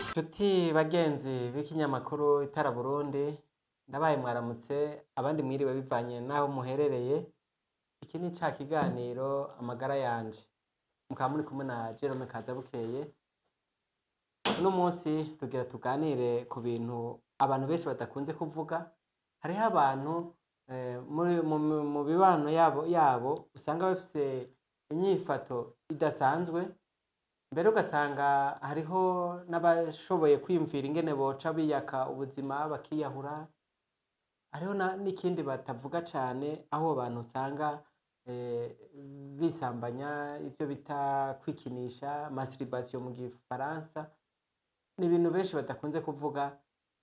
Nshuti bagenzi b'ikinyamakuru Itara Burundi, ndabaye mwaramutse abandi mwiriwe bivanye naho muherereye. Iki ni ca kiganiro amagara yanje, mukaba muri kumwe na Jerome Kazabukeye. Uno munsi tugira tuganire ku bintu abantu benshi badakunze kuvuga. Hariho abantu mu bibano yabo usanga bafise inyifato idasanzwe, mbere ugasanga hariho n'abashoboye kwiyumvira ingene boca biyaka ubuzima bakiyahura. Hariho n'ikindi batavuga cane, aho abantu usanga bisambanya, ivyo bita kwikinisha, masturbation mu gifaransa. Ni ibintu benshi badakunze kuvuga,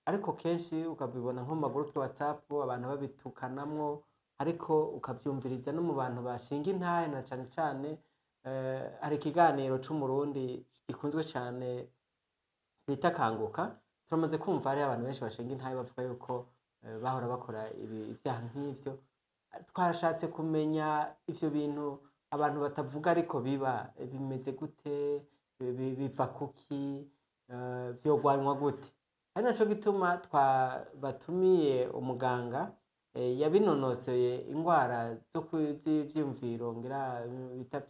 ariko kenshi ukabibona nko mu magroupe WhatsApp abantu babitukanamwo, ariko ukavyumviriza no mu bantu bashinga intahe na cane cane. Hari ikiganiro c'umurundi gikunzwe cane bita Kanguka. Turamaze kumva hariho abantu benshi bashinga intahe bavuga yuko bahora bakora ivyaha nk'ivyo. Twashatse kumenya ivyo bintu abantu batavuga ariko biba bimeze gute, biva kuki, vyogwanywa gute. Ari naco gituma twabatumiye umuganga yabinonoseye ingwara z'ivyiyumviro ngira bita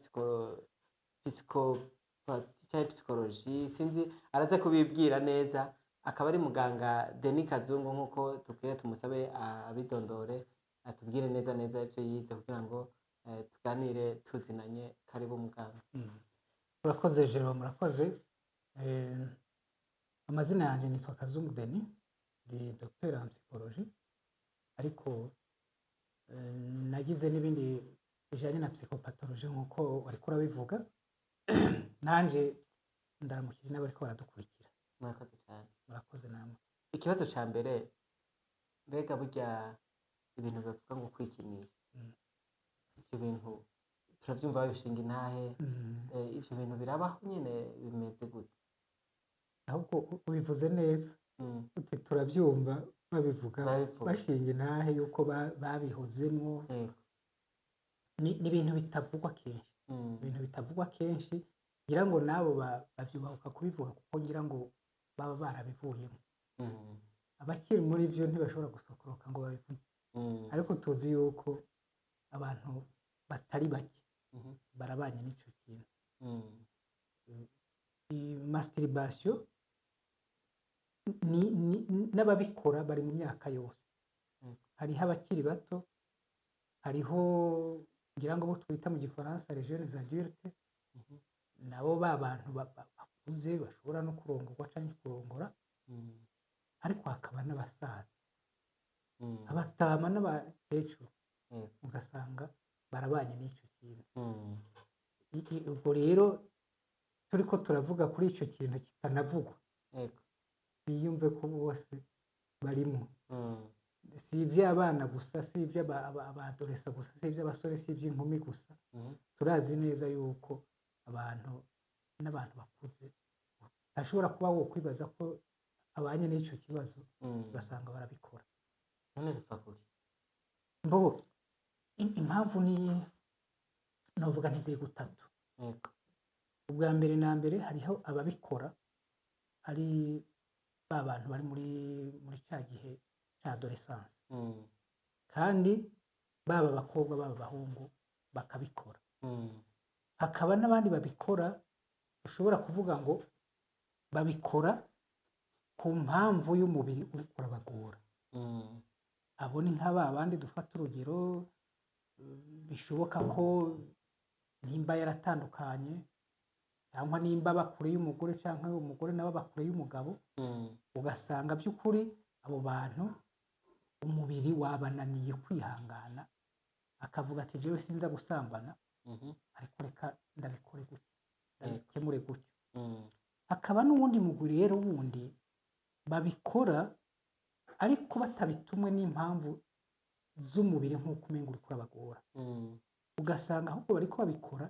psychologie, sinzi araza kubibwira neza. Akaba ari muganga Denis Kazungu, nkuko tubwire tumusabe abidondore atubwire neza ivyo yize kugira ngo tuganire tuzinanye. Karibu muganga. Murakoze Jerome, murakoze. Amazina yanje nitwa Kazungu Denis, ndi docteur en psychologie, ariko nagize n'ibindi bijanye na psychopathologie nkuko wariko urabivuga. Nanje ndaramukije n'abariko baradukurikira. Murakoze cyane. Murakoze namwe. Ikibazo ca mbere, mbega burya ibintu bavuga ngo kwikinisha, ivyo bintu turavyumva babishinga intahe, ivyo bintu birabaho nyene bimeze gute? Ahubwo ubivuze neza. Uti turavyumva babivuga bashinga intahe yuko babihozemwo. Ni ibintu bitavugwa kenshi. Ibintu bitavugwa kenshi, ngira ngo nabo bavyubahuka kubivuga kuko ngira ngo baba barabivuyemo. Abakiri muri vyo ntibashobora gusokoroka ngo babivuge. Ariko tuzi yuko abantu batari bake barabanye n'ico kintu. Masturbation n'ababikora bari mu myaka yose. Hariho abakiri bato, hariho ngira ngo bo twita mu gifaransa les jeunes adultes, nabo bantu bakuze bashobora no kurongorwa canke kurongora. Ariko hakaba n'abasaza, abatama n'abakecuru, ugasanga barabanye n'ico kintu. Ubwo rero turiko turavuga kuri ico kintu kitanavugwa, biyumve ko bose barimwo. Si ivy'abana gusa, si ivy'abadolesa gusa, si ivy'abasore, si ivy'inkumi gusa. Turazi neza yuko n'abantu bakuze bashobora kuba wokwibaza ko abanye n'ico kibazo, ugasanga barabikora. None biva kuki? Impamvu novuga ntiziri gutatu. Ubwa mbere na mbere hariho ababikora ari ba bantu bari muri ca gihe ca adolescence, kandi baba abakobwa baba abahungu bakabikora. Hakaba n'abandi babikora ushobora kuvuga ngo babikora ku mpamvu y'umubiri uriko urabagora. Abo ni nk'aba bandi dufata urugero, bishoboka ko nimba yaratandukanye cyangwa nimba bakure y'umugore canke umugore nabo bakure y'umugabo, ugasanga by'ukuri abo bantu umubiri wabananiye kwihangana, akavuga ati jewe sinza gusambana, ariko reka ndabikore gutyo, ndabikemure gutyo. Hakaba n'uwundi mugwi rero wundi babikora ariko batabitumwe n'impamvu z'umubiri nk'uko umenga uriko urabagora. Ugasanga ahubwo bariko babikora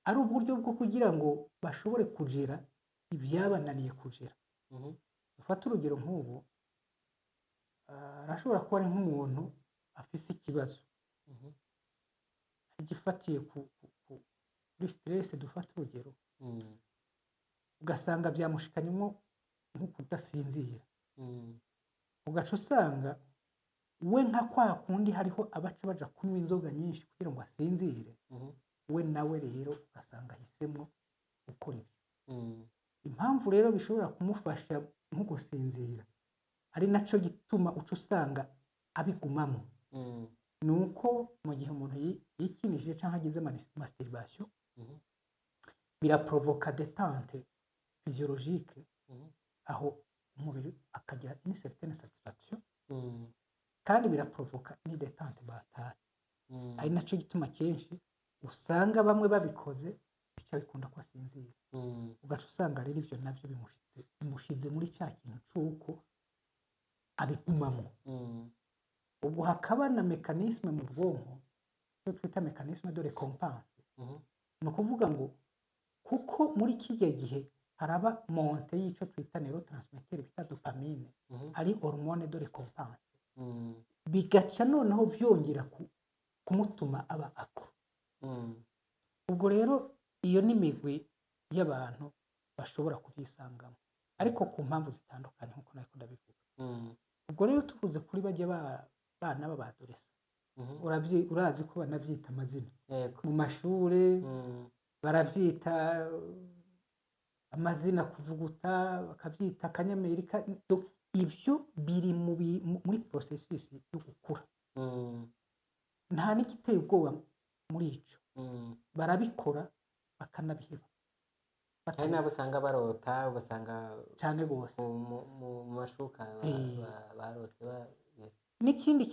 ari uburyo bwo kugira ngo bashobore kugera ivyabananiye kugera. Ufata urugero nk'ubu, arashobora kuba ari nk'umuntu afise ikibazo gifatiye kuri stress. Dufata urugero, ugasanga byamushikanyemo nko kudasinzira Mm. ugaca usanga we nka kwa kundi hariho abaca baja kunywa inzoga nyinshi kugira ngo asinzire Mhm. we nawe rero ugasanga ahisemo gukora ibyo Mm. impamvu rero bishobora kumufasha nko gusinzira ari naco gituma uca usanga abigumamo Mm. ni uko mu gihe umuntu yikinishije cyangwa agize masturbation Mhm. biraprovoka detente physiologique Mhm. aho umubiri akagira une certaine satisfaction Mm. kandi biraprovoka ni detente mentale Mm. ari naco gituma kenshi usanga bamwe babikoze bica bikunda ko asinzira Mm. ugaca usanga rero ivyo navyo bimushize muri cya kintu c'uko abigumamo Mm. ubwo hakaba na mekanisme mu bwonko icyo twita mekanisme de recompense Mhm. ni ukuvuga ngo kuko muri kijya gihe haraba monte y'icyo twita neurotransmitter bita dopamine Mhm. ari hormone de recompense Mm. bigaca noneho byongera kumutuma aba ako Mm. ubwo rero iyo ni imigwi y'abantu bashobora kubyisangamo ariko ku mpamvu zitandukanye nk'uko nari ndabivuga Mm. ubwo rero tuvuze kuri bajya bana b'abadolesa Mhm. urazi ko banabyita amazina Yego. mu mashuri Mm. barabyita amazina kuvuguta bakabyita akanyamerika ibyo biri muri processus yo gukura Mm. nta n'igiteye ubwoba muri ico Mm. barabikora bakanabiheba hari n'abo usanga barota ugasanga cyane rwose mu mashuka barose n'ikindi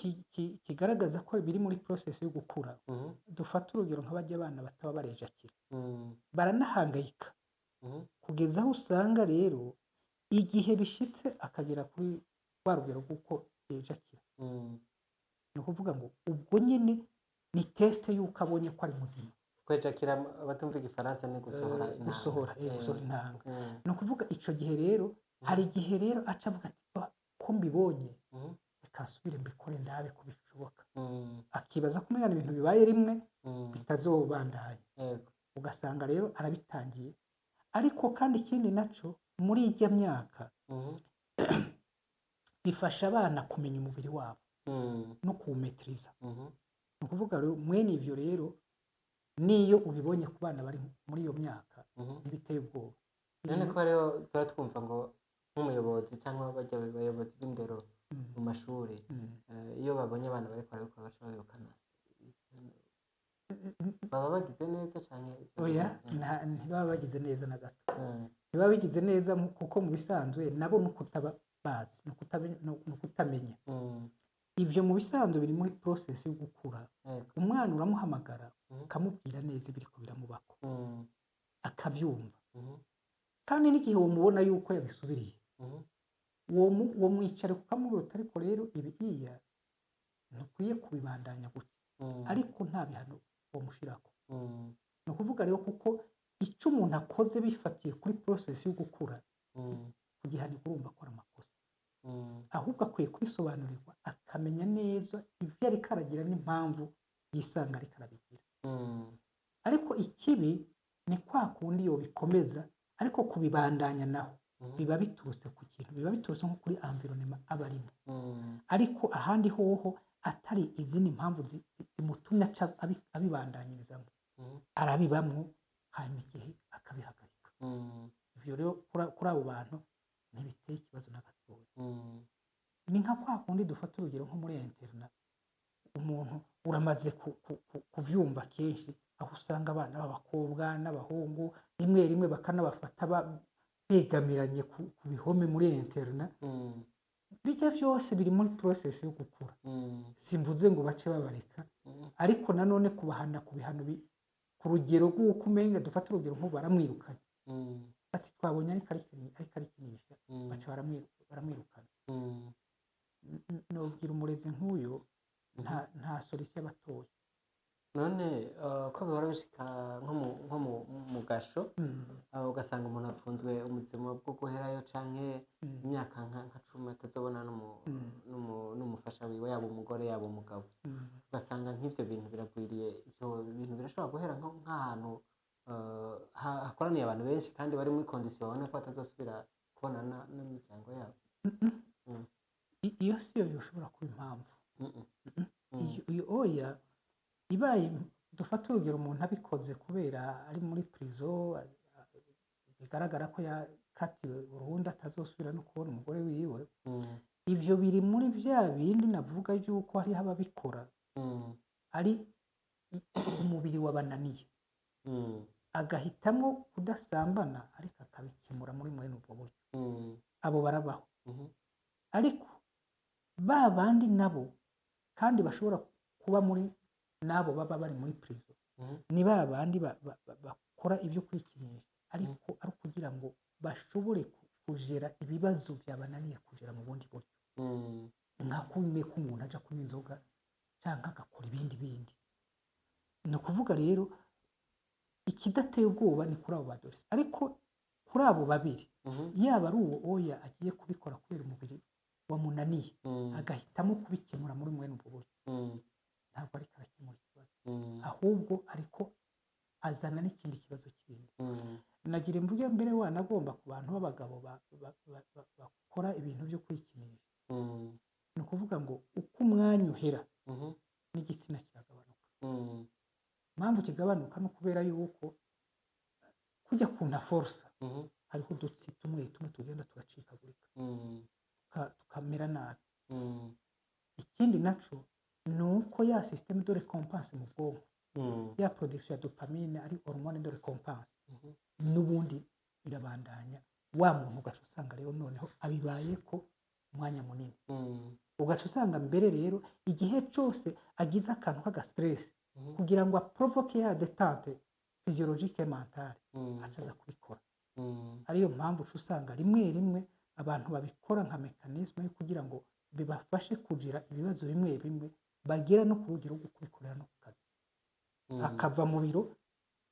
kigaragaza ko biri muri process yo gukura Mhm. dufata urugero nk'abajya abana bataba barejakira Mm. baranahangayika Mhm. kugeza aho usanga rero igihe bishitse akagera kuri rwa rugero rw'uko yejakira Mm. ni ukuvuga ngo ubwo nyine ni tesite y'uko abonye ko ari muzima kwejakira abatumva igifaransa ni gusohora intanga. gusohora intanga Mm. ni ukuvuga icyo gihe rero hari igihe rero aca avuga ati ko mbibonye Mhm. reka nsubire mbikore ndabe ko bishoboka Mm. akibaza ko umwana ibintu bibaye rimwe Mm. bitazobandanya Yego. ugasanga rero arabitangiye ariko kandi ikindi naco muri ijya myaka Mhm. bifasha abana kumenya umubiri wabo Mm. no kuwumetiriza Mhm. ni ukuvuga rero mwene ivyo rero niyo ubibonye ku bana bari muri iyo myaka Mhm. ntibiteye ubwoba none ko rero tuba twumva ngo nk'umuyobozi cyangwa bajya abayobozi b'indero mu mashuri iyo babonye abana bariko barabikora baca babirukana baba bagize neza cyane oya ntibaba bagize neza na gato Mm. ntibaba bigize neza kuko mu bisanzwe nabo ni ukutaba bazi ni ukutamenya Mm. ivyo mu bisanzwe biri muri process yo gukura Yego. umwana uramuhamagara Mhm. ukamubwira neza ibiriko biramubako Mm. akavyumva Mhm. kandi n'igihe womubona yuko yabisubiriye Mhm. uwo mwicare kukamubwira uti ariko rero ibiya ntukwiye kubibandanya gutya Mm. ariko nta bihano womushirako Mm. ni ukuvuga rero kuko icyo umuntu akoze bifatiye kuri process yo gukura Mm. kugihanirwa urumva ko ari amakosa Mm. ahubwo akwiye kubisobanurirwa akamenya neza ivyo ariko aragira n'impamvu yisanga ariko arabigira Mm. ariko ikibi ni kwa kundi yobikomeza ariko kubibandanya naho Mhm. biba biturutse ku kintu biba biturutse nko kuri environnement aba arimo Mm. ariko ahandi hoho atari izindi mpamvu zimutumye aca abibandanyirizamo Mhm. arabibamwo hanyuma igihe akabihagarika Mm. ivyo rero kuri abo bantu ntibiteye ikibazo na gatoya Mm. ni nka kwa kundi dufata urugero nko muri interna umuntu uramaze kuvyumva kenshi aho usanga abana b'abakobwa n'abahungu rimwe rimwe bakanabafata begamiranye ku bihome muri interna Mm. bijya byose biri muri process yo gukura Mm. simvuze ngo bace babareka Mm. ariko nanone kubahana ku bihano ku rugero rw'uko umenga dufata urugero nk'ubu baramwirukanye Mm. ati twabonye ariko arikinisha Mm. baca baramwirukana Mm. nobwira umurezi nk'uyo nta solution abatoye none ko bihora bishika nko mu gasho ugasanga umuntu afunzwe ubuzima bwo guherayo canke imyaka nka 10 atazobona n'umufasha wiwe yaba umugore yaba umugabo ugasanga nk'ivyo bintu biragwiriye ivyo bintu birashobora guhera nk'ahantu hakoraniye abantu benshi kandi bari muri kondisiyo babona ko batazosubira kubonana n'imiryango yabo. Mm. iyo si yo yoshobora kuba impamvu. Iyo oya ibaye dufate urugero umuntu abikoze kubera ari muri prison bigaragara ko yakatiwe burundu atazosubira no kubona umugore wiwe, ivyo biri muri vya bindi navuga yuko hariho ababikora ari umubiri wabananiye agahitamwo kudasambana ariko akabikemura muri mwene ubwo buryo. Abo barabaho. Ariko ba bandi nabo kandi bashobora kuba muri nabo baba bari muri prison ni ba bandi bakora ibyo kwikinisha ariko ari kugira ngo bashobore kugera ibibazo byabananiye kugera mu bundi buryo. Nka kumwe ko umuntu aja kunywa inzoga cyangwa agakora ibindi. Ni ukuvuga rero ikidateye ubwoba ni kuri abo badorisi, ariko kuri abo babiri yaba ari uwo oya agiye kubikora kubera umubiri wamunaniye agahitamo kubikemura muri mwene ubwo buryo, ntabwo ariko arakemura ikibazo, ahubwo ariko azana n'ikindi kibazo kindi. Nagira imvugo mbere wanagomba ku bantu b'abagabo bakora ibintu byo kwikinisha, ni ukuvuga ngo uko umwanya uhera n'igitsina kiragabanuka. Impamvu kigabanuka no kubera yuko kujya kuna force hariho udutsi tumwe tugenda tugacikagurika tukamera nabi. Ikindi naco ni uko ya systeme de récompense mu bwonko ya production ya dopamine ari hormone de récompense n'ubundi irabandanya, wa muntu ugaca usanga rero noneho abibaye ko umwanya munini, ugaca usanga mbere rero igihe cyose agize akantu k'aga stress kugira ngo aprovoke ya détente physiologique et mentale acaza kubikora. Ariyo mpamvu usanga rimwe abantu babikora nka mekanisme yo kugira ngo bibafashe kugira ibibazo bimwe bagera no ku rugero rwo kubikorera no ku kazi. Akava mu biro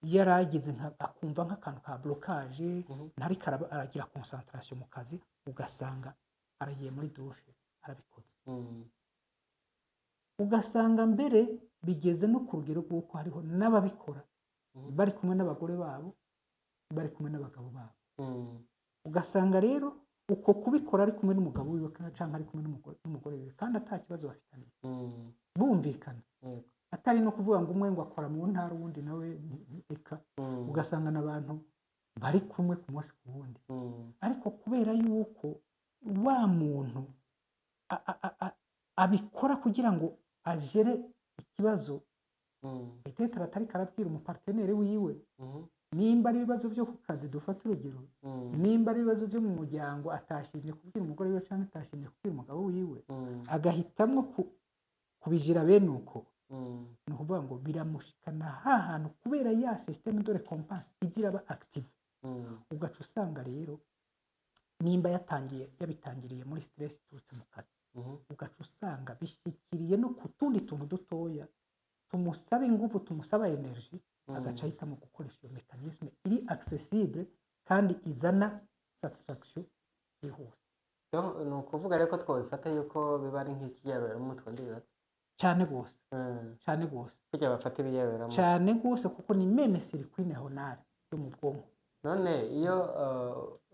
yaragize akumva nk'akantu ka blocage ntari aragira concentration mu kazi, ugasanga aragiye muri douche arabikoze. Ugasanga mbere bigeze no ku rugero rw'uko hariho n'ababikora bari kumwe n'abagore babo, bari kumwe n'abagabo babo. Ugasanga rero uko kubikora ari kumwe n'umugabo wiwe cyangwa ari kumwe n'umugore wiwe kandi ata kibazo bafitanye, bumvikana, atari no kuvuga ngo umwe ngo akora mu ntara uwundi nawe eka. Ugasanga n'abantu bari kumwe ku munsi ku wundi, ariko kubera yuko wa muntu abikora kugira ngo agere ikibazo peut-être atari karabwira umupartenere wiwe, nimba ari ibibazo byo ku kazi dufata urugero, nimba ari ibibazo byo mu muryango atashimye kubwira umugore wiwe cyangwa atashimye kubwira umugabo wiwe, agahitamwo kubigira bene uko, ni ukuvuga ngo biramushikana hantu kubera ya systeme de récompense igira aba active. Ugaca usanga rero nimba yabitangiriye muri stress iturutse mu kazi, ugaca usanga bishikiriye no ku tundi tuntu dutoya tumusaba ingufu, tumusaba energy, agaca ahitamo gukoresha iyo mekanisme iri accessible kandi izana satisfaction yihuse. Ni ukuvuga rero ko twabifata yuko biba ari nk'ikiyarura mu mutwe ndibaza cyane gose, cyane gose kujya bafata ibiyarura cyane gose kuko ni meme circuit neuronale yo mu bwonko. None iyo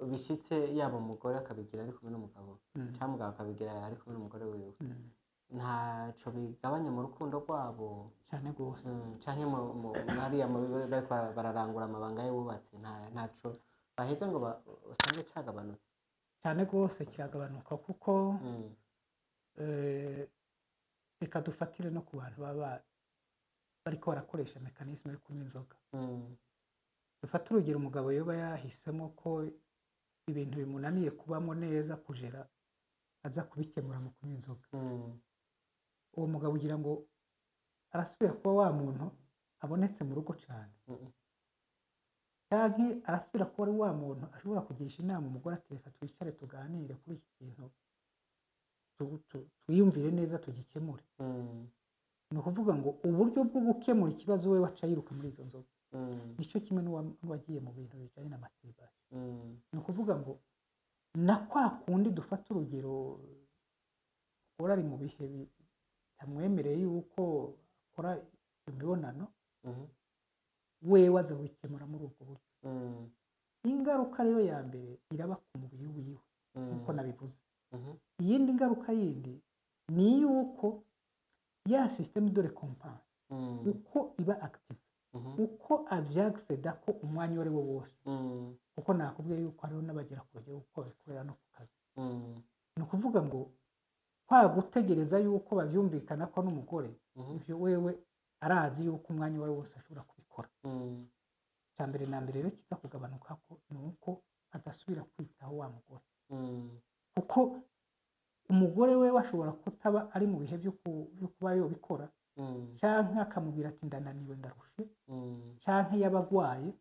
bishyitse yaba umugore akabigira ari kumwe n'umugabo cyangwa umugabo akabigira ari kumwe n'umugore wiwe, ntaco bigabanya mu rukundo rwabo cyane gose, canke hariya bariko bararangura amabanga y'ububatsi ntaco baheze ngo usange cagabanutse cyane gose, kiragabanuka kuko reka dufatire no ku bantu baba bariko barakoresha mekanisme yo kunywa inzoga. Dufate urugero umugabo yoba yahisemo ko ibintu bimunaniye kubamo neza kujera aza kubikemura mu kunywa inzoga. Uwo mugabo ugira ngo arasubira kuba wa muntu abonetse mu rugo cyane, cyangwa arasubira kuba ari wa muntu ashobora kugisha inama umugore ati reka twicare tuganire kuri iki kintu twiyumvire neza tugikemure. Ni ukuvuga ngo uburyo bwo gukemura ikibazo we waca yiruka muri izo nzoga, nicyo kimwe n'uwagiye mu bintu bijyanye na masturbation. Ni ukuvuga ngo na kwa kundi dufata urugero ukora ari mu bihe bitamwemereye yuko akora imibonano, wewe aza kubikemura muri ubwo buryo. Mm. Ingaruka rero ya mbere iraba ku mubiri wiwe nk'uko Mm. nabivuze. Mhm. Iyindi ngaruka yindi ni yuko ya système de récompense Mm. uko iba active, Mhm. uko avyagiseda ko umwanya uwo ari wo wose, Mm. kuko nakubwiye yuko hariho n'abagera ku rugero uko babikorera no ku kazi. Mm. Ni ukuvuga ngo kwa gutegereza yuko bavyumvikana ko n'umugore, Mhm. ivyo wewe arazi yuko umwanya uwo ari wo wose ashobora kubikora. Mm. Icya mbere na mbere rero kiza kugabanukako ni uko adasubira kwitaho wa mugore, Mm. kuko umugore wewe ashobora kutaba ari mu bihe vyo kuba yobikora, Mm. canke akamubwira ati ndananiwe ndarushe, Mm. canke yaba agwaye,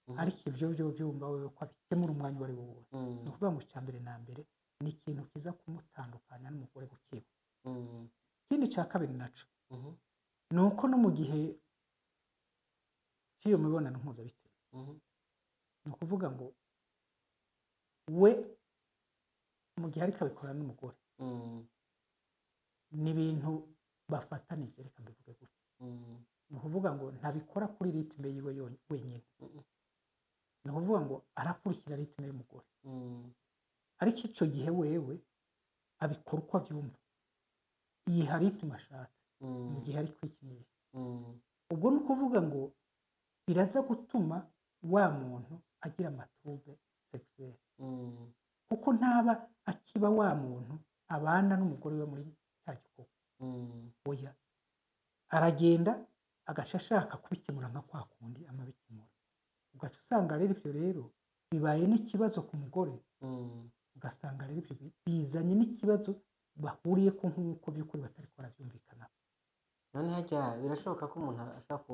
Mhm. ariko ivyo vyo vyumva wewe ko abikemura umwanya uwo ari wo wose. Ni Mm. ukuvuga ngo icya mbere na mbere ni ikintu kiza kumutandukanya n'umugore bukebuke. Mm. Ikindi ca kabiri naco Mhm. ni uko no mu gihe cy'iyo mibonano mpuzabitsina, Mhm. ni ukuvuga ngo we mu gihe ariko abikora n'umugore, Mm. ni ibintu bafatanije, reka mbivuge gutya. Mm. Ni ukuvuga ngo ntabikora kuri ritme yiwe wenyine, Mm. ni ukuvuga ngo arakurikira ritme y'umugore, Mm. ariko ico gihe wewe abikora uko avyumva, yiha ritme ashatse mu Mm. gihe ari kwikinisha. Mm. Ubwo ni ukuvuga ngo biraza gutuma wa muntu agira amatrouble sexuel, Mm. kuko ntaba akiba wa muntu abana n'umugore we muri cya gikorwa. Mm. Oya, aragenda agaca ashaka kubikemura nka kwa kundi amabikemura, ugaca usanga rero ivyo rero bibaye n'ikibazo ku mugore, Mm. ugasanga rero ivyo bizanye n'ikibazo bahuriyeko nk'uko vy'ukuri batariko baravyumvikanaho. None harya birashoboka ko umuntu ashaka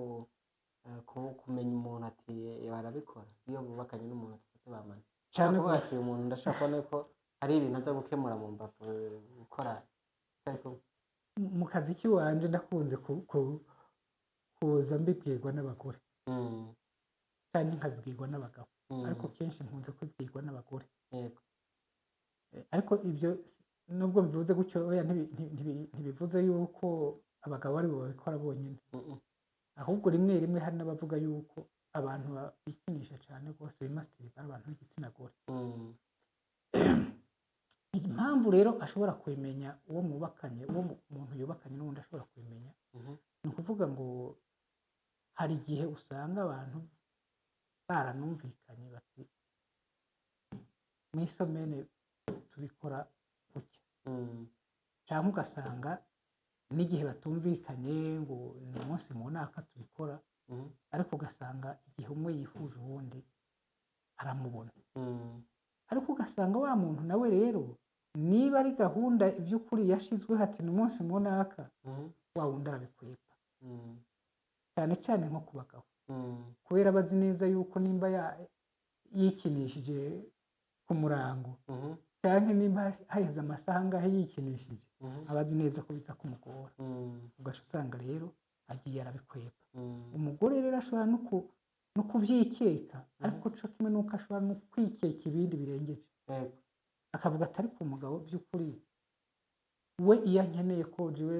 kumenya umuntu ati barabikora iyo bubakanye n'umuntu atafite bamanye Cane kuvuga ati gose. uyu muntu ndashaka kubona ko hari ibintu aza gukemura mu mbavu gukora ariko Mu kazi k'iwanje ndakunze kuza mbibwirwa n'abagore mm. canke nkabibwirwa n'abagabo, Mm. ariko kenshi nkunze kubibwirwa n'abagore. Yego. Ariko ivyo nubwo mbivuze gutyo, oya ntibivuze yuko abagabo aribo babikora bonyene, Mm. ahubwo rimwe rimwe hari n'abavuga yuko abantu bikinisha cane gose bimasitiriza ari abantu b'igitsina gore. Mm. Impamvu rero ashobora kubimenya uwo mwubakanye, uwo muntu yubakanye n'uwundi ashobora kubimenya, Mhm. ni ukuvuga ngo hari igihe usanga abantu baranumvikanye bati mw'isomene tubikora gutya, Mm. canke ugasanga n'igihe batumvikanye ngo ni umunsi mu naka tubikora, Mhm. ariko ugasanga igihe umwe yifuje uwundi aramubona, Mm. ariko ugasanga wa muntu nawe rero niba ari gahunda ivy'ukuri yashizweho ati ni umunsi mu naka, Mhm. wa wundi arabikwepa, Mm. cane cane nko ku bagabo, Mm. kubera aba azi neza yuko nimba yikinishije ku murango Mhm. canke nimba haheze amasaha angahe yikinishije, Mhm. aba azi neza ko biza kumugora, Mm. ugaca usanga rero agiye arabikwepa. Mm. Umugore rero ashobora no kuvyikeka, ariko co kimwe nuko ashobora no kwikeka ibindi birengeje, Yego. akavuga ati ariko umugabo vy'ukuri we iyo ankeneye ko jewe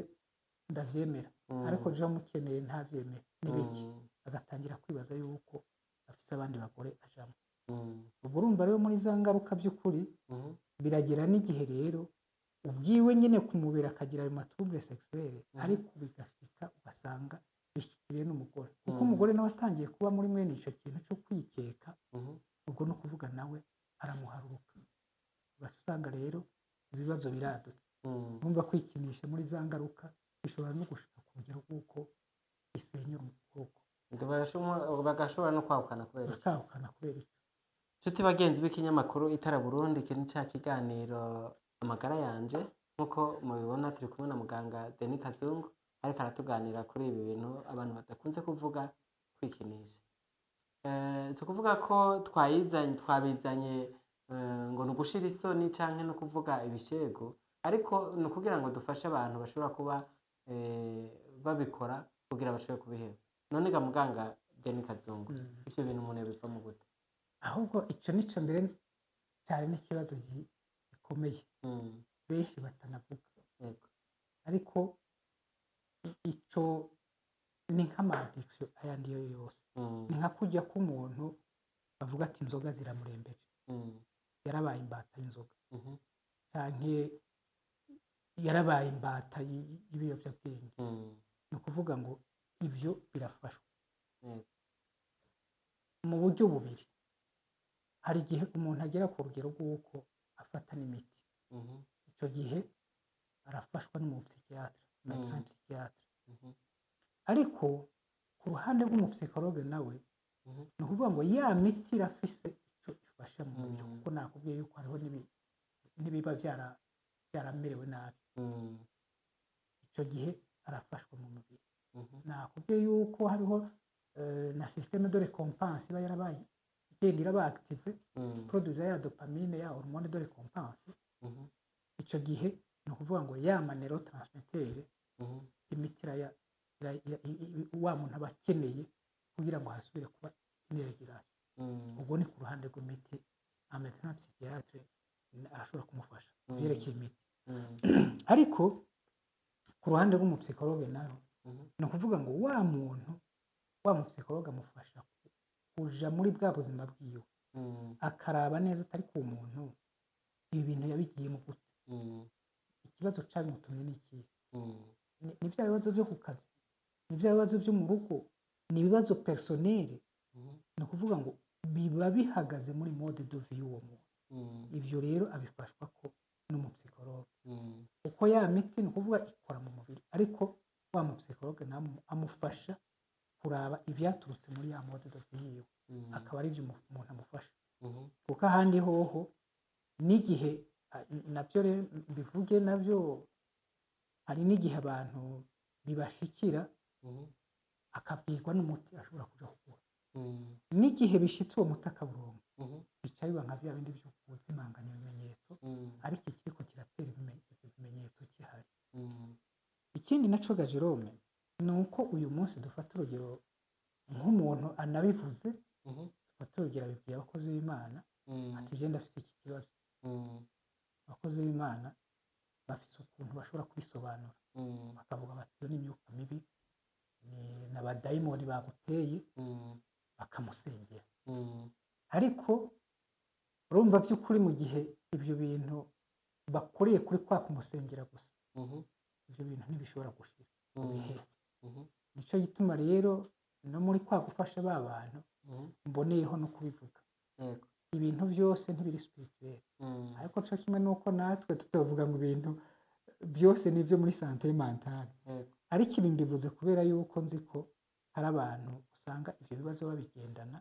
ndavyemera, Mm. ariko jewe mukeneye ntavyemera, ni biki? Mm. Agatangira kwibaza yuko afise abandi bagore ajamwo. Mm. Ubwo urumva rero muri za ngaruka vy'ukuri Mhm. biragera n'igihe rero ubwiwe nyene kumubera akagira ayo matrouble sexuel, ariko bigashika ugasanga bishikiriye n'umugore, kuko umugore nawe atangiye kuba muri mwene ico kintu co kwikeka, Mhm. ubwo ni ukuvuga nawe aramuharuruka, ugaca usanga rero ibibazo biradutse. Mm. Urumva kwikinisha muri za ngaruka bishobora no gushika ku rugero rw'uko bisenyura urugo, bagashobora no kwahukana kubera iki? bakahukana kubera ico. Nshuti bagenzi b'ikinyamakuru Itara Burundi, iki ni ca kiganiro amagara yanje, nk'uko mubibona turi kumwe na muganga Denis Kazungu ariko aratuganira kuri ibi bintu abantu badakunze kuvuga, kwikinisha. Si ukuvuga ko twabizanye ngo ni ugushira isoni canke no kuvuga ibishegu, ariko ni ukugira ngo dufashe abantu bashobora kuba babikora kugira bashobore kubiheba. None ga muganga Denis Kazungu, ivyo bintu umuntu yobivamwo gute? Ahubwo ico nico mbere cyari n'ikibazo gikomeye Mm. benshi batanavuga, Yego. ariko ico ni nk'ama addiction ayandi yo yose ni nka kurya k'umuntu bavuga ati inzoga ziramurembeje yarabaye imbata y'inzoga canke yarabaye imbata y'ibiyovyabwenge ni ukuvuga ngo ivyo birafashwa mu buryo bubiri. Hari igihe umuntu agera ku rugero rw'uko afata n'imiti, icyo gihe arafashwa n'umupsikiatre médecin psychiatre, ariko ku ruhande rw'umupsikologe nawe ni ukuvuga ngo ya miti irafise icyo ifasha mu mubiri, kuko nakubwiye yuko hariho n'ibiba byaramerewe nabi, icyo gihe arafashwa mu mubiri. Nakubwiye yuko hariho na système de récompense iba yarabaye igenda iraba active produire ya dopamine ya hormone de récompense, icyo gihe ni ukuvuga ngo ya neurotransmetteur imiti wa muntu aba akeneye kugira ngo hasubire kuba ineregiration. Ubwo ni ku ruhande rw'imiti médecin psychiatre arashobora kumufasha byerekeye imiti, ariko ku ruhande rw'umupsikologe nawe ni ukuvuga ngo wa mupsikologe amufasha kuja muri bwa buzima bwiwe, akaraba neza atari ku muntu ibi bintu yabigiyemo gute, ikibazo cabimutumye ni ikihe, ni bya bibazo byo ku kazi, ni bya bibazo byo mu rugo, ni ibibazo personnel, ni ukuvuga ngo biba bihagaze muri mode de vie y'uwo muntu. Ibyo rero abifashwa ko n'umupsikologe, uko ya miti ni ukuvuga ikora mu mubiri, ariko wa mupsikologe amufasha kuraba ibyaturutse muri ya mode de vie yiwe, akaba ari byo umuntu amufasha. Kuko ahandi hoho n'igihe nabyo rero mbivuge nabyo, hari n'igihe abantu bibashikira akabwirwa n'umuti ashobora kuja kugura, n'igihe bishitse uwo muti akaburonka bica biba nka bya bindi byo kuzimanganya ibimenyetso, ariko ikiriko kiratera ibimenyetso kihari. Ikindi naco ga Jerome ni uko uyu munsi dufata urugero nk'umuntu anabivuze, dufata urugero abibwiye abakozi b'Imana ati je ndafise iki kibazo, abakozi b'Imana bafise ukuntu bashobora kwisobanura, bakavuga bati iyo ni imyuka mibi, ni abadayimoni baguteye, bakamusengera. Ariko urumva by'ukuri mu gihe ibyo bintu bakoreye kuri kwa kumusengera gusa, ibyo bintu ntibishobora gushira bihe. Nico gituma rero no muri kwa gufasha ba bantu mboneyeho no kubivuga, ibintu byose ntibiri spirituel, ariko cyo kimwe nuko natwe tutavuga ngo ibintu byose nivyo muri santé mentale, ariko ibi mbivuze kubera yuko nzi ko hari abantu usanga ibyo bibazo babigendana,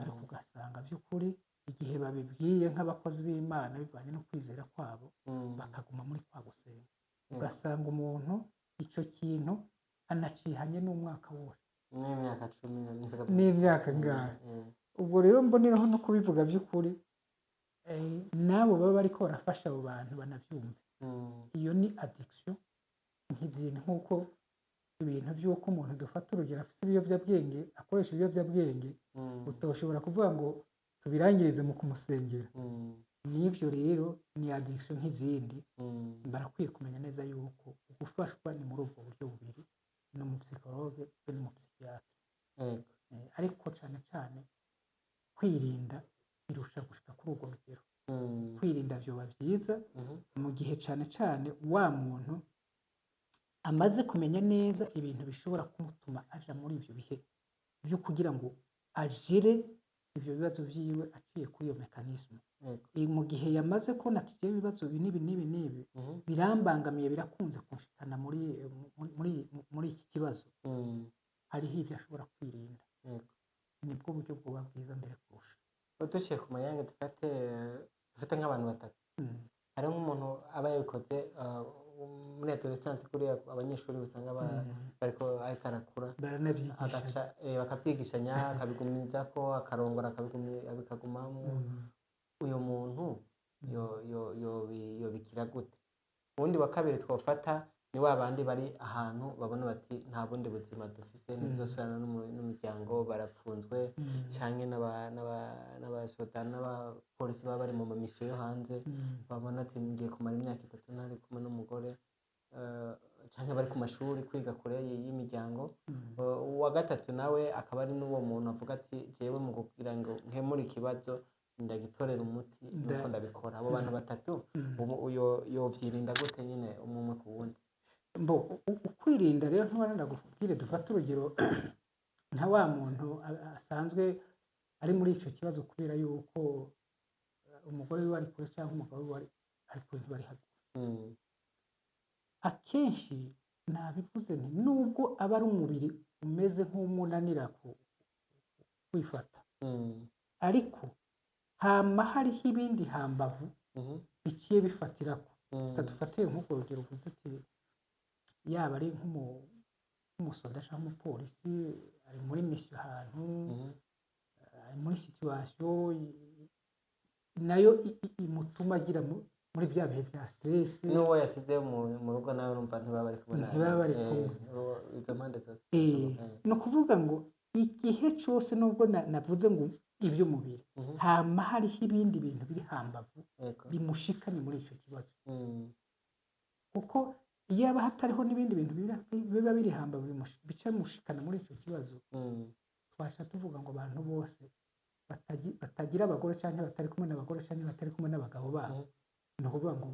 ariko ugasanga by'ukuri igihe babibwiye nk'abakozi b'Imana bivanye no kwizera kwabo, bakaguma muri kwa gusenga, ugasanga umuntu ico kintu anacihanye n'umwaka wose, n'imyaka 10 n'imyaka ngahe. Ubwo rero mboneraho no kubivuga by'ukuri, nabo baba bariko barafasha abo bantu banavyumve. Iyo ni addiction nk'izindi, nk'uko ibintu by'uko umuntu dufata urugero afite ibiyovyabwenge, akoresha ibiyovyabwenge, utoshobora kuvuga ngo tubirangirize mu kumusengera. N'ivyo rero ni addiction nk'izindi, barakwiye kumenya neza yuko gufashwa ni muri ubwo buryo bubiri, no mu psychologue no mu psychiatre. Ariko cyane cyane kwirinda birusha gushika kuri ubwo rugero. Kwirinda vyoba vyiza mu gihe cyane cyane wa muntu amaze kumenya neza ibintu bishobora kumutuma aja muri ivyo bihe byo kugira ngo agire ivyo bibazo vyiwe aciye kuri iyo mekanisme. Mu gihe yamaze kubona ati je ibibazo nibi birambangamiye, birakunze kunshikana muri iki kibazo, hariho ivyo ashobora kwirinda. Nibwo buryo bwoba bwiza mbere kurusha. Duciye ku mayange dufite nk'abantu batatu, hari nk'umuntu aba yabikoze muri adolescence, kuri abanyeshuri usanga bariko ariko arakura, bakabyigishanya, akabigumiza ko akarongora, akabikagumamo. Uyu muntu yobikira gute? Ubundi wa kabiri twofata ni wa bandi bari ahantu babona bati nta bundi buzima dufise, ntizosubirana n'umuryango, barapfunzwe, canke n'abasoda n'abapolisi baba bari mu mamisyo yo hanze, babona ati ngiye kumara imyaka 3 ntari kumwe n'umugore, canke bari ku mashuri kwiga kure y'imiryango. Mm. Uwa gatatu nawe akaba ari n'uwo muntu avuga ati jewe mu kugira ngo nkemure ikibazo ndagitorera umuti nuko ndabikora. Abo bantu batatu yovyirinda gute nyine umwe ku wundi? Ukwirinda rero ntubona ndagufubwire dufate urugero nka wa muntu asanzwe ari muri ico kibazo kubera yuko umugore wiwe ari kure cyangwa umugabo wiwe ari kure bari hagufi. Akenshi nabivuze nti nubwo aba ari umubiri umeze nk'umunanira kwifata, ariko hama hariho ibindi hambavu biciye bifatirako. Dufatire nk'urwo rugero uvuze ati yaba ari nk'umusoda cyangwa umupolisi ari muri misiyo ahantu, ari muri situation nayo imutuma agira muri bya bihe bya stress, n'uwo yasize mu rugo nawe urumva ntibaba bari kumwe, izo mpande zose. Ni ukuvuga ngo igihe cyose nubwo navuze ngo iby'umubiri hama hariho ibindi bintu biri hambavu bimushikanye muri icyo kibazo, kuko iyo haba hatariho n'ibindi bintu biba biri hambavu bica bimushikana muri icyo kibazo, twasha tuvuga ngo abantu bose batagira abagore cyangwa batari kumwe n'abagore cyangwa batari kumwe n'abagabo babo, ni ukuvuga ngo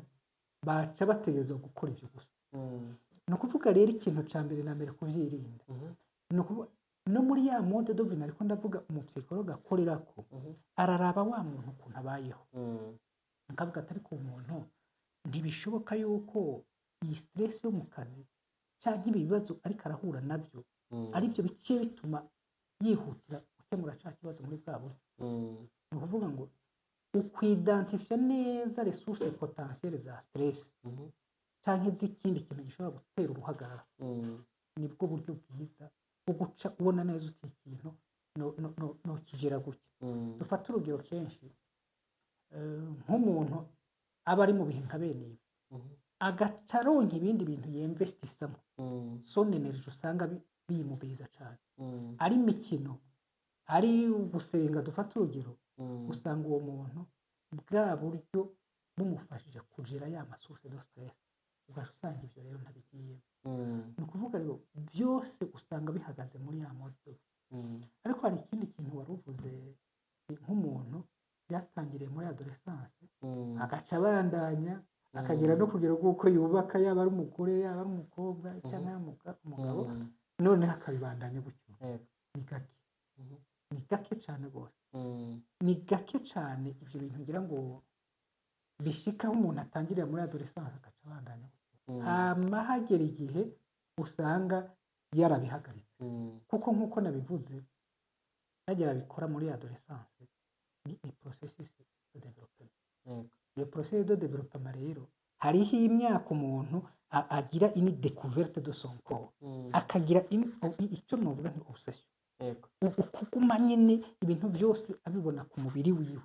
baca bategerezwa gukora ibyo gusa. Ni ukuvuga rero ikintu cya mbere na mbere kuvyirinda, ni ukuvuga no muri ya mode dovine ariko ndavuga umupsikologa akorerako araraba wa muntu ukuntu abayeho, akavuga ati ariko umuntu ntibishoboka yuko iyi stress yo mu kazi cyangwa ibi bibazo ariko arahura nabyo aribyo biciye bituma yihutira gukemura cya kibazo muri bwa buryo. Ni ukuvuga ngo ukwidentifia neza resources potentielles za stress cyangwa z'ikindi kintu gishobora gutera uruhagarara, nibwo buryo bwiza bwo guca ubona neza uti ikintu no kigera gutya. Dufata urugero kenshi nk'umuntu aba ari mu bihe nka bene ibi agaca aronka ibindi bintu yinvestisamo, son energy usanga biyimubeza cyane, ari imikino ari gusenga. Dufata urugero usanga uwo muntu bwa buryo bumufashije kugera ya masource de stress, ugaca usanga ibyo rero ntabigiyemo. Ni ukuvuga rero byose usanga bihagaze muri ya mode. Ariko hari ikindi kintu wari uvuze nk'umuntu byatangiriye muri adolescence agaca abandanya akagera no kugira uko yubaka, yaba ari umugore yaba ari umukobwa cyangwa umugabo, none akabibandanya gutyo. Ni gake, ni gake cyane rwose, ni gake cyane ibyo bintu ngira ngo bishikaho umuntu atangirira muri adolescence agaca abandanya gutyo. Hama hagera igihe usanga yarabihagaritse, kuko nk'uko nabivuze bajya babikora muri adolescence ni processus de développement. Iyo processus de développement rero hariho imyaka umuntu agira ini découverte de son corps, akagira icyo novuga nti obsession, ukuguma nyine ibintu byose abibona ku mubiri wiwe.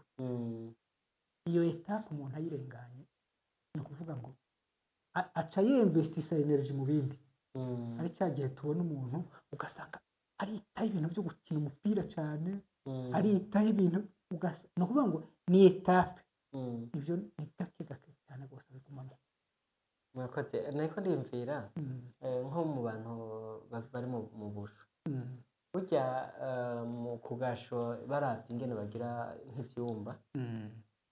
Iyo etape umuntu ayirenganye, ni ukuvuga ngo aca yinvestisa energy mu bindi. Ari cya gihe tubona umuntu ugasanga aritaho ibintu byo gukina umupira cyane, aritaho ibintu ni ukuvuga ngo ni etape. Ibyo ni gake gake cyane rwose bigumamo. Mwakoze niko ndimvira nko mu bantu bari mu busho, burya mu kugasho baravye ingene bagira nk'ivyumba,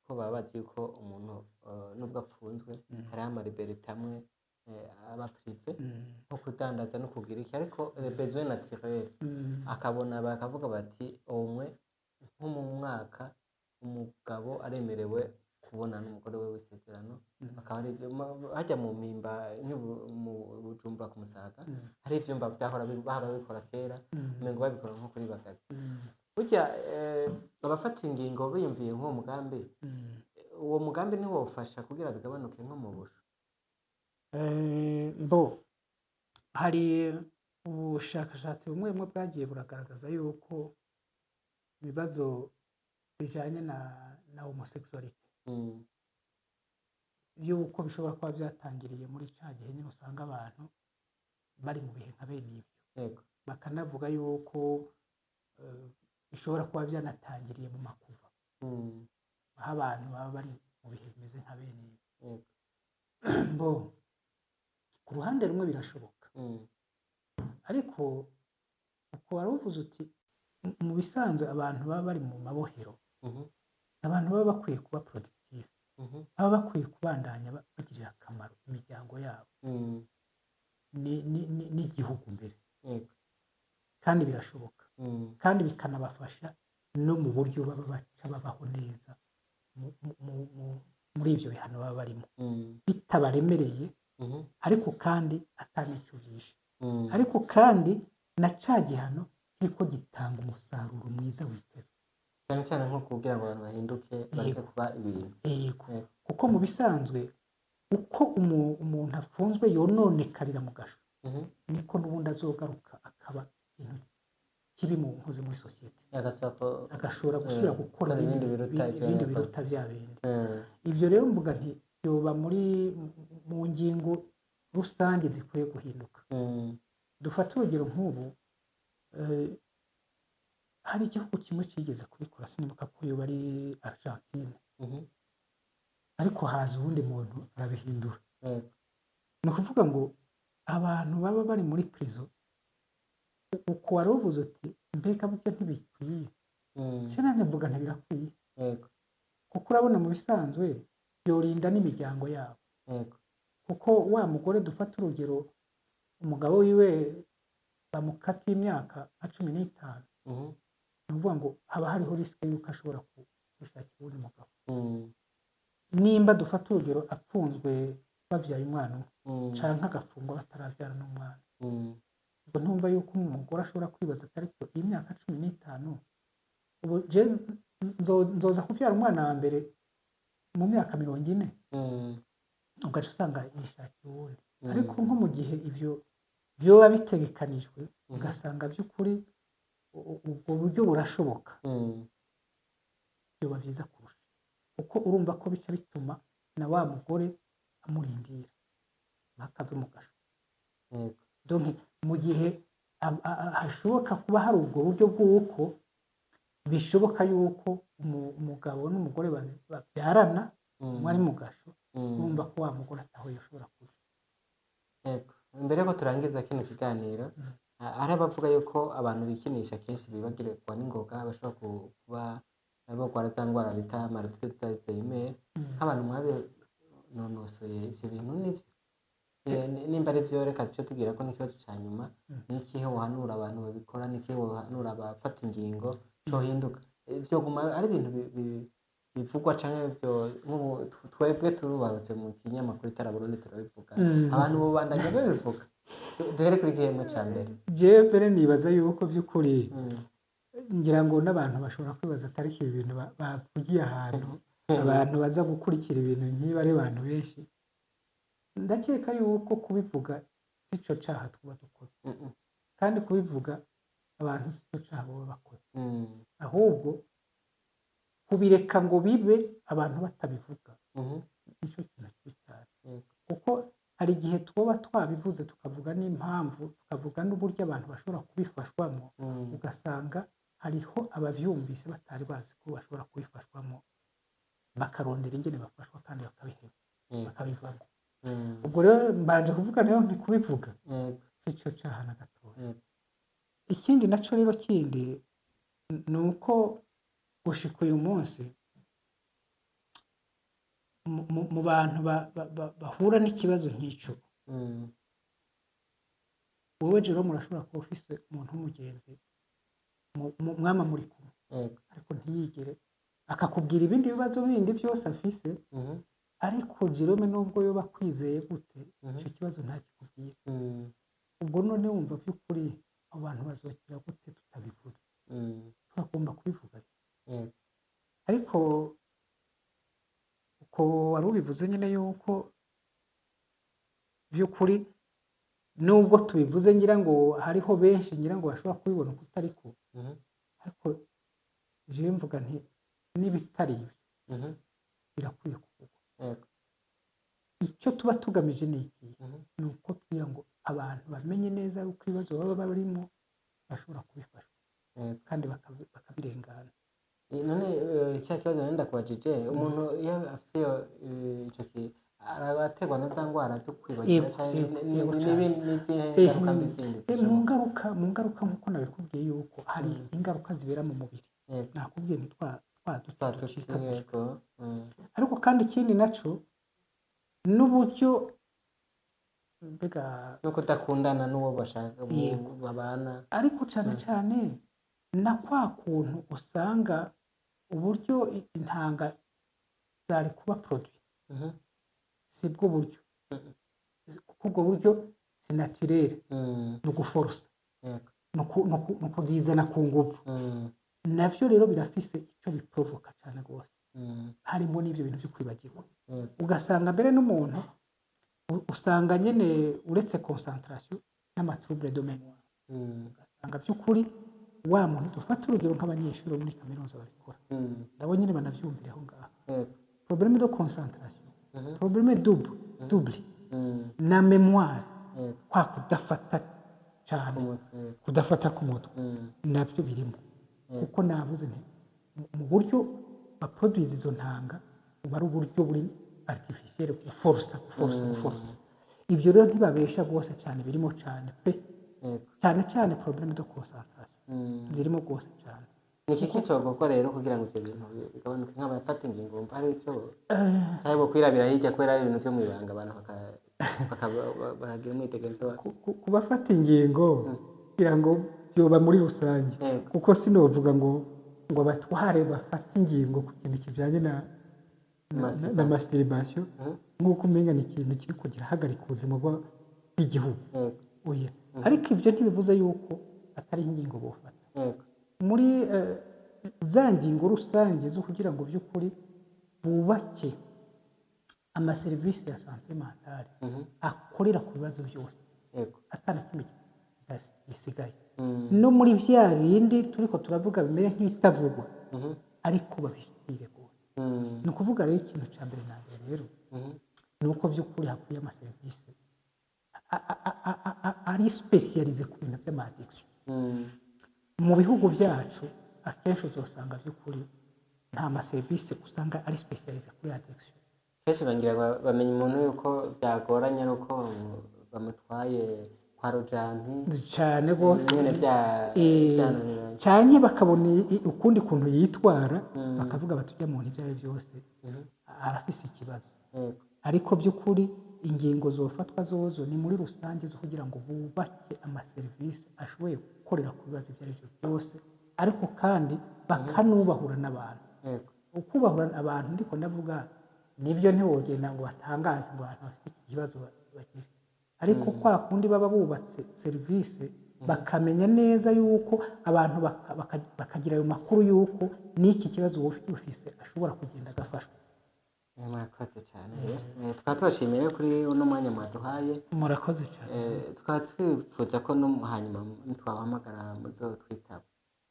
ko baba bazi yuko umuntu nubwo apfunzwe hariho amaliberite amwe aba prive, nko kudandaza no kugira iki, ariko les besoins naturels akabona bakavuga bati umwe nko mu mwaka umugabo aremerewe kubona n'umugore we w'isezerano. Akaba ari hajya mu mpimba mu Bujumbura ku Musaga hari ivyumba bahora bikora kera, umengo babikora nko kuri Bagazi. Burya abafata ingingo biyumviye nk'uwo mugambi, uwo mugambi niwo wofasha kugira bigabanuke nko mu busho. Hari ubushakashatsi bumwe bumwe bwagiye buragaragaza yuko ibibazo bijanye na homosexuality yuko bishobora kuba byatangiriye muri cya gihe nyine usanga abantu bari mu bihe nka bene ibyo, bakanavuga yuko bishobora kuba byanatangiriye mu makuva, aho abantu baba bari mu bihe bimeze nka bene ibyo. Ku ku ruhande rumwe birashoboka ariko uko wari uvuze uti mu bisanzwe abantu baba bari mu mabohero abantu baba bakwiye kuba productive baba bakwiye kubandanya bagirira akamaro imiryango yabo n'igihugu mbere kandi birashoboka kandi bikanabafasha no mu buryo baba baca babaho neza muri ibyo bihano baba barimo bitabaremereye ariko kandi atanico byishe ariko kandi na ca gihano kiriko gitanga umusaruro mwiza witezwe cyane cyane nko kugira ngo abantu bahinduke bareke kuba ibintu kuko mu bisanzwe uko umuntu afunzwe yononekarira mu gasho niko n'ubundi azogaruka akaba ikintu kibi mu nkozi muri sosiyete agashobora gusubira gukora ibindi biruta bya bindi ibyo rero mvuga nti yoba mu ngingo rusange zikwiye guhinduka dufate urugero nk'ubu hari igihugu kimwe kigeze kubikora sinibuka ko yoba ari Argentine ariko haza uwundi muntu arabihindura ni ukuvuga ngo abantu baba bari muri prison uko wari uvuze uti mbega burya ntibikwiye cyane mvuga ntibirakwiye kuko urabona mu bisanzwe yorinda n'imiryango yabo kuko wa mugore dufata urugero umugabo wiwe bamukatiye imyaka 15 ni ukuvuga ngo haba hariho risike yuko ashobora gushakira uwundi mugabo nimba dufata urugero apfunzwe babyaye umwana canke agafungwa batarabyara n'umwana ubwo ntumva yuko umugore ashobora kwibaza ati ariko iyi myaka 15 ubu je nzoza kuvyara umwana wa mbere mu myaka 40 ugaca usanga yishakiye uwundi ariko nko mu gihe ivyo byoba bitegekanijwe ugasanga by'ukuri ubwo buryo burashoboka byoba byiza kurusha kuko urumva ko bica bituma na wa mugore amurindira bakave mu gasho donc mu gihe hashoboka kuba hari ubwo buryo bw'uko bishoboka yuko umugabo n'umugore babyarana umwe ari mu gasho urumva ko wa mugore ataho yashobora kuja mbere yuko turangiza kino kiganiro hari abavuga yuko abantu bikinisha kenshi bibagirirwa n'ingoga bashobora kuba barwara za ndwara bita maladie d'Alzheimer nk'abantu mwabinonosoye ivyo bintu nivyo nimba ari vyo reka duce tugira ko n'ikibazo ca nyuma n'ikihe wohanura abantu babikora n'ikihe wohanura abafata ingingo cohinduka vyoguma ari ibintu bivugwa canke vyo twebwe turubarutse mu kinyamakuru Itaraburundi turabivuga abantu bobandanya babivuga duhere kuri igihembwe ca mbere jewe mbere nibaza yuko vy'ukuri ngira ngo n'abantu bashobora kwibaza atari ibi bintu bavugiye ahantu abantu baza gukurikira ibintu nk'ibi ari abantu benshi ndakeka yuko kubivuga sico caha twuba dukora kandi kubivuga abantu sico caha baba bakoze ahubwo kubireka ngo bibe abantu batabivuga nico kintu kibi cyane kuko hari igihe twoba twabivuze tukavuga n'impamvu tukavuga n'uburyo abantu bashobora kubifashwamo ugasanga hariho abavyumvise batari bazi ko bashobora kubifashwamo bakarondera ingene bafashwa kandi bakabiheba bakabivamo ubwo rero mbanje kuvuga rero ntikubivuga sico caha na gatoya ikindi naco rero kindi ni uko gushika uyu munsi mu bantu bahura n'ikibazo nk'ico wowe rero murashobora kuba ufise umuntu w'umugenzi mwama muri kumwe ariko ntiyigere akakubwira ibindi bibazo bindi byose afise ariko Jerome nubwo yoba kwizeye gute icyo kibazo ntakikubwira ubwo none wumva by'ukuri abantu bazokira gute tutabivuze turagomba kubivuga ariko uko wari ubivuze nyine yuko by'ukuri nubwo tubivuze ngira ngo hariho benshi ngira ngo bashobora kubibona uko utari ko ariko jewe mvuga nti n'ibitari ibyo birakwiye kuvugwa icyo tuba tugamije ni iki ni uko twira ngo abantu bamenye neza yuko ibibazo baba barimo bashobora kubifasha kandi bakabirengana none cya kibazo nenda kubajije umuntu iyo afise arabaterwa na za ndwara zo kwibagira n'izihe ngaruka mbi zindi mu ngaruka nk'uko nabikubwiye yuko hari ingaruka zibera mu mubiri nakubwiye ni twa dutsi ariko kandi ikindi naco n'uburyo mbega no kudakundana n'uwo bashaka babana ariko cyane cyane na kwa kuntu usanga uburyo intanga zari kuba produit si bwo buryo kuko ubwo buryo si naturel no guforosa no kuzizana ku nguvu navyo rero birafise icyo biprovoka cyane gose harimo n'ivyo bintu byo kwibagirwa ugasanga mbere n'umuntu usanga nyene uretse concentration n'amatrouble de mémoire ugasanga by'ukuri wa muntu dufata urugero nk'abanyeshuri muri kaminuza babikora ndabo nyine banavyumvireho ngaho problème de concentration problème double na mémoire kwa kudafata cyane kudafata ku mutwe navyo birimo kuko navuze nti mu buryo baproduce izo ntanga uba ari uburyo buri artificiel guforsa ivyo rero ntibabesha rwose cyane birimo cyane pe cyane problème de concentration zirimo rwose cyane ni iki cyo rero kugira ngo ivyo bintu bigabanuke nk'abafata ingingo mva hari icyo cyangwa kwirabira hirya kubera ibintu byo mwibanga abantu bakagira umwitegerezo kubafata ingingo kugira ngo byoba muri rusange kuko sinovuga ngo abatware bafata ingingo ku kintu kijanye na masturbation nk'uko umenga ni ikintu kiri kugira hagarika ubuzima bw'igihugu oya ariko ivyo ntibivuze yuko atari ingingo bofata muri za ngingo rusange zo kugira ngo by'ukuri bubake amaserivisi ya santé mentale akorera ku bibazo byose atana kimwe gisigaye no muri vya bindi turiko turavuga bimere nk'ibitavugwa ariko babishikire gose ni ukuvuga rero ikintu ca mbere na mbere rero ni uko by'ukuri hakwiye amaserivisi ari specialize ku bintu by'amaddiction mu bihugu byacu akenshi uzosanga by'ukuri nta maserivisi usanga ari specialize kuri addiction kenshi bangira bamenya umuntu yuko byagoranye ari uko bamutwaye kwa rojanti cyane rwose nyine cyane bakabona ukundi kuntu yitwara bakavuga batujya mu ibyo ari byose arafise ikibazo ariko by'ukuri ingingo zofatwa zozo ni muri rusange zo kugira ngo bubake amaserivisi ashoboye gukorera ku bibazo ibyo ari byo byose ariko kandi bakanubahura n'abantu ukubahura abantu ndiko ndavuga nibyo ntiwogenda ngo batangaze ngo abantu bafite iki kibazo bagira ariko kwa kundi baba bubatse serivisi bakamenya neza yuko abantu bakagira ayo makuru yuko n'iki kibazo ufise ashobora kugenda agafashwa. Murakoze cyane tukaba tubashimiye kuri uno mwanya mwaduhaye. Murakoze cyane. Tukaba twifuza ko no hanyuma twabahamagara muzo twitaba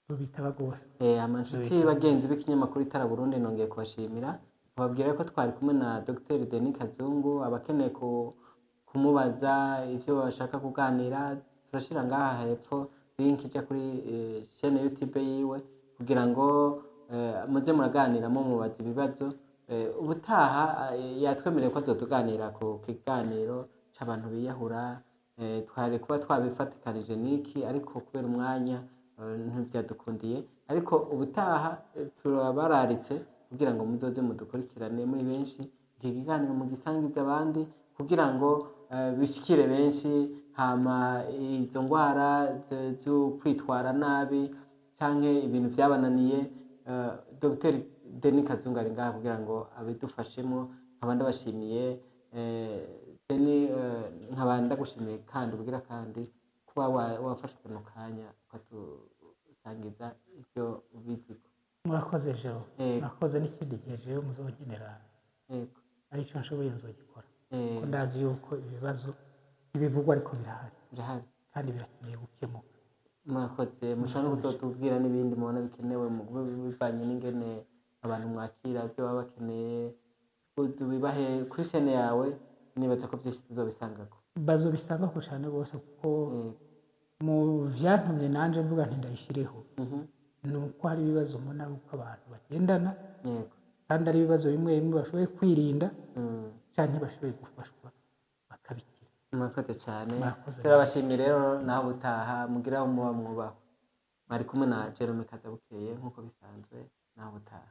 tubitaba rwose. Amanshuti bagenzi b'ikinyamakuru Itara Burundi nongeye kubashimira babwira ko twari kumwe na Dr Denis Kazungu abakeneye kumubaza ivyo bashaka kuganira turashira ngaha hepfo link ija kuri chaîne YouTube yiwe kugira ngo muze muraganira mu mubaza ibibazo. Ubutaha yatwemereye ko azotuganira ku kiganiro c'abantu biyahura twari kuba twabifatikanije niki ariko kubera umwanya ntivyadukundiye ariko ubutaha turabararitse kugira ngo muzoze mudukurikirane muri benshi iki kiganiro mugisangiza abandi kugira ngo bishikire benshi hama izo ngwara zo kwitwara nabi canke ibintu vyabananiye Dr Denis Kazungu ari ngaha kugira ngo abidufashemo nkabanda bashimiye Denis nkabanda gushimiye kandi kugira kandi kuba wafashe kano kanya ukatusangiza ibyo ubiziko. Murakoze jewe murakoze n'ikindi gihe jewe muzogenera ari cyo nshoboye nzogikora ko ndazi yuko ibibazo ibivugwa ariko birahari kandi birakeneye gukemuka. Murakoze mushaka kuzotubwira n'ibindi mubona bikenewe mu bivanye n'ingene abantu mwakira byo baba bakeneye tubibahe kuri chaîne yawe nibaza ko byinshi tuzobisangako bazobisangako cyane rwose kuko mu vyantumye nanje mvuga nti ndayishireho nuko hari ibibazo mbona uko abantu bagendana kandi ari ibibazo bimwe bimwe bashoboye kwirinda canke bashoboye gufashwa bakabikira. murakoze cyane Murakoze. turabashimiye rero nawe utaha mugira aho muba mwubaho mwari kumwe na Jerome Kazabukeye nk'uko bisanzwe nawe utaha